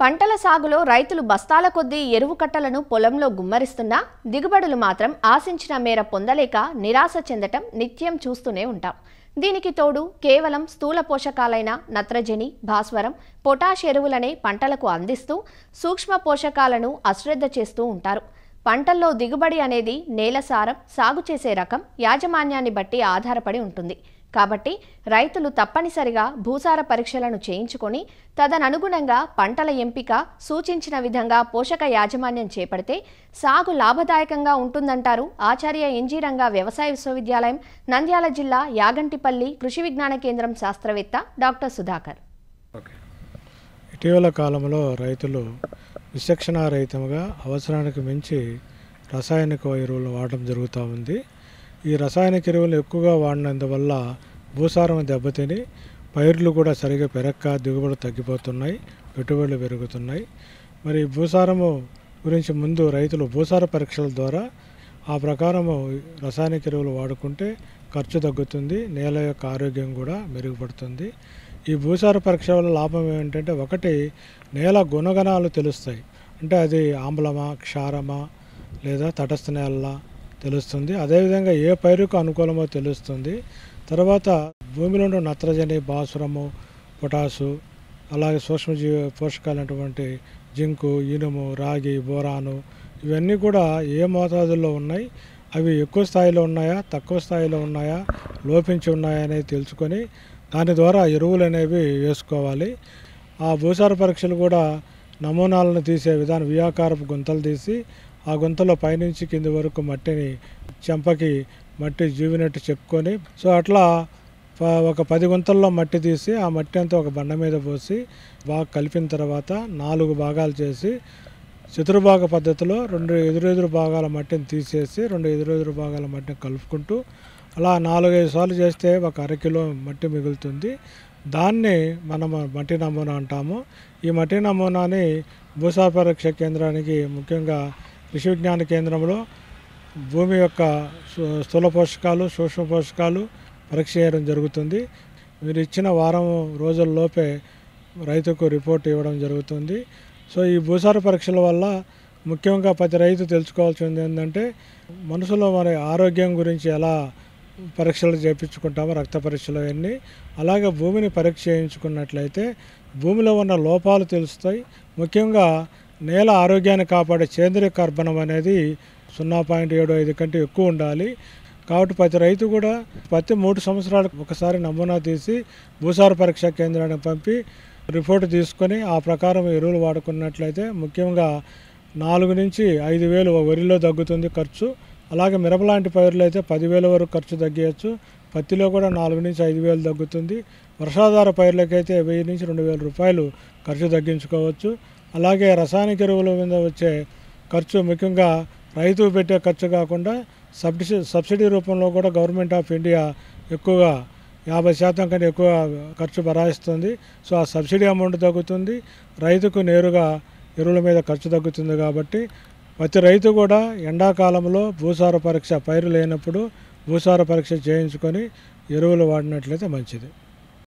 పంటల సాగులో రైతులు బస్తాల కొద్దీ ఎరువు కట్టలను పొలంలో గుమ్మరిస్తున్నా దిగుబడులు మాత్రం ఆశించిన మేర పొందలేక నిరాశ చెందటం నిత్యం చూస్తూనే ఉంటాం. దీనికి తోడు కేవలం స్థూల పోషకాలైన నత్రజని, భాస్వరం, పొటాష్ ఎరువులనే పంటలకు అందిస్తూ సూక్ష్మ పోషకాలను అశ్రద్ధ చేస్తూ ఉంటారు. పంటల్లో దిగుబడి అనేది నేల సారం, సాగు చేసే రకం, యాజమాన్యాన్ని బట్టి ఆధారపడి ఉంటుంది. కాబట్టి రైతులు తప్పనిసరిగా భూసార పరీక్షలను చేయించుకొని తదనుగుణంగా పంటల ఎంపిక సూచించిన విధంగా పోషక యాజమాన్యం చేపడితే సాగు లాభదాయకంగా ఉంటుందంటారు ఆచార్య ఎన్జీ రంగా వ్యవసాయ విశ్వవిద్యాలయం, నంద్యాల జిల్లా యాగంటిపల్లి కృషి విజ్ఞాన కేంద్రం శాస్త్రవేత్త డాక్టర్ సుధాకర్. ఇటీవల కాలంలో రైతులు విచక్షణారహితంగా అవసరానికి మించి రసాయనిక ఎరువులు వాడడం జరుగుతూ ఉంది. ఈ రసాయనిక ఎరువులు ఎక్కువగా వాడినందువల్ల భూసారం దెబ్బతిని పైర్లు కూడా సరిగా పెరక్క దిగుబడులు తగ్గిపోతున్నాయి, పెట్టుబడులు పెరుగుతున్నాయి. మరి భూసారము గురించి ముందు రైతులు భూసార పరీక్షల ద్వారా ఆ ప్రకారము రసాయనిక ఎరువులు వాడుకుంటే ఖర్చు తగ్గుతుంది, నేల యొక్క ఆరోగ్యం కూడా మెరుగుపడుతుంది. ఈ భూసార పరీక్ష వల్ల లాభం ఏంటంటే, ఒకటి నేల గుణగణాలు తెలుస్తాయి. అంటే అది ఆమ్లమా, క్షారమా లేదా తటస్థ నేలలా తెలుస్తుంది. అదేవిధంగా ఏ పైరుకు అనుకూలమో తెలుస్తుంది. తర్వాత భూమిలో ఉన్న నత్రజని, భాస్వరము, పొటాసు, అలాగే సూక్ష్మజీవి పోషకాలైనటువంటి జింకు, ఇనుము, రాగి, బోరాను ఇవన్నీ కూడా ఏ మోతాదుల్లో ఉన్నాయి, అవి ఎక్కువ స్థాయిలో ఉన్నాయా, తక్కువ స్థాయిలో ఉన్నాయా, లోపించి ఉన్నాయా అనేది తెలుసుకొని దాని ద్వారా ఎరువులు అనేవి వేసుకోవాలి. ఆ భూసార పరీక్షలు కూడా నమూనాలను తీసే విధానం వ్యూహాకారపు గుంతలు తీసి ఆ గుంతలో పైనుంచి కింది వరకు మట్టిని చెంపకి మట్టి జీవినట్టు చెప్పుకొని, సో అట్లా ఒక 10 గుంతల్లో మట్టి తీసి ఆ మట్టి అంతా ఒక బండ మీద పోసి బాగా కలిపిన తర్వాత 4 భాగాలు చేసి చతుర్భాగ పద్ధతిలో 2 ఎదురెదురు భాగాల మట్టిని తీసేసి 2 ఎదురెదురు భాగాల మట్టిని కలుపుకుంటూ అలా 4-5 సార్లు చేస్తే ఒక అరకిలో మట్టి మిగులుతుంది. దాన్ని మనం మట్టి నమూనా అంటాము. ఈ మట్టి నమూనాని భూసార పరీక్ష కేంద్రానికి, ముఖ్యంగా కృషి విజ్ఞాన కేంద్రంలో భూమి యొక్క స్థూల పోషకాలు, సూక్ష్మ పోషకాలు పరీక్ష చేయడం జరుగుతుంది. మీరు ఇచ్చిన వారం రోజుల్లోపే రైతుకు రిపోర్ట్ ఇవ్వడం జరుగుతుంది. సో ఈ భూసార పరీక్షల వల్ల ముఖ్యంగా ప్రతి రైతు తెలుసుకోవాల్సింది ఏంటంటే, మనసులో మన ఆరోగ్యం గురించి ఎలా పరీక్షలు చేయించుకుంటామో, రక్త పరీక్షలు అన్నీ, అలాగే భూమిని పరీక్ష చేయించుకున్నట్లయితే భూమిలో ఉన్న లోపాలు తెలుస్తాయి. ముఖ్యంగా నేల ఆరోగ్యాన్ని కాపాడే సేంద్రియ కర్బనం అనేది 0.75 కంటే ఎక్కువ ఉండాలి. కాబట్టి ప్రతి రైతు కూడా ప్రతి 3 సంవత్సరాలకు ఒకసారి నమూనా తీసి భూసార పరీక్షా కేంద్రానికి పంపి రిపోర్టు తీసుకొని ఆ ప్రకారం ఎరువులు వాడుకున్నట్లయితే ముఖ్యంగా 4 నుంచి 5 వేలు వరిలో తగ్గుతుంది ఖర్చు. అలాగే మిరప లాంటి పైర్లు అయితే 10,000 వరకు ఖర్చు తగ్గవచ్చు. పత్తిలో కూడా 4 నుంచి 5 వేలు తగ్గుతుంది. వర్షాధార పైర్లకైతే 1000 నుంచి 2,000 రూపాయలు ఖర్చు తగ్గించుకోవచ్చు. అలాగే రసాయనిక ఎరువుల మీద వచ్చే ఖర్చు ముఖ్యంగా రైతు పెట్టే ఖర్చు కాకుండా సబ్సిడీ రూపంలో కూడా గవర్నమెంట్ ఆఫ్ ఇండియా ఎక్కువగా 50% కంటే ఎక్కువ ఖర్చు భరాయిస్తుంది. సో ఆ సబ్సిడీ అమౌంట్ తగ్గుతుంది, రైతుకు నేరుగా ఎరువుల మీద ఖర్చు తగ్గుతుంది. కాబట్టి ప్రతి రైతు కూడా ఎండాకాలంలో భూసార పరీక్ష, పైరు లేనప్పుడు భూసార పరీక్ష చేయించుకొని ఎరువులు వాడినట్లయితే మంచిది.